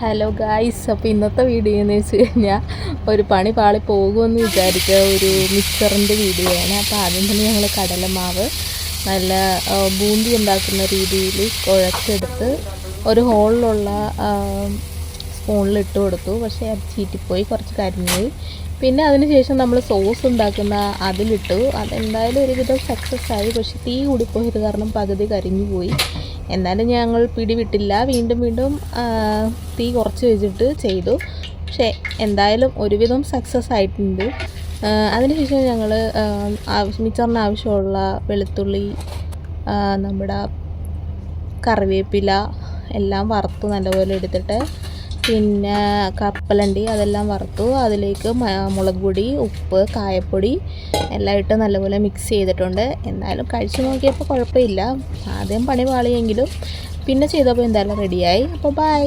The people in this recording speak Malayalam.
ഹലോ ഗായ്സ്, അപ്പോൾ ഇന്നത്തെ വീഡിയോ എന്ന് വെച്ച് കഴിഞ്ഞാൽ ഒരു പണി പാളി പോകുമെന്ന് വിചാരിക്കുക ഒരു മിക്സറിൻ്റെ വീഡിയോ ആണ്. അപ്പോൾ ആദ്യം തന്നെ ഞങ്ങൾ കടലമാവ് നല്ല ബൂന്തി ഉണ്ടാക്കുന്ന രീതിയിൽ കുഴച്ചെടുത്ത് ഒരു ഹോളിലുള്ള സ്പൂണിലിട്ട് കൊടുത്തു. പക്ഷേ അത് ചീറ്റിപ്പോയി, കുറച്ച് കരിഞ്ഞുപോയി. പിന്നെ അതിന് ശേഷം നമ്മൾ സോസ് ഉണ്ടാക്കുന്ന അതിലിട്ടു. അതെന്തായാലും ഒരുവിധം സക്സസ് ആയി. പക്ഷേ തീ കൂടിപ്പോയത് കാരണം പകുതി കരിഞ്ഞു പോയി. എന്നാലും ഞങ്ങൾ പിടിവിട്ടില്ല, വീണ്ടും തീ കുറച്ച് വെച്ചിട്ട് ചെയ്തു. പക്ഷേ എന്തായാലും ഒരുവിധം സക്സസ് ആയിട്ടുണ്ട്. അതിനുശേഷം ഞങ്ങൾ മിക്സറിന് ആവശ്യമുള്ള വെളുത്തുള്ളി, നമ്മുടെ കറിവേപ്പില എല്ലാം വറുത്തു നല്ലപോലെ എടുത്തിട്ട്, പിന്നെ കപ്പലണ്ടി അതെല്ലാം വറുത്തു. അതിലേക്ക് മുളക് പൊടി, ഉപ്പ്, കായപ്പൊടി എല്ലാം ഇട്ട് നല്ലപോലെ മിക്സ് ചെയ്തിട്ടുണ്ട്. എന്തായാലും കഴിച്ചു നോക്കിയപ്പോൾ കുഴപ്പമില്ല. ആദ്യം പണി പാളിയെങ്കിലും പിന്നെ ചെയ്തപ്പോൾ എന്തായാലും റെഡിയായി. അപ്പോൾ ബൈ.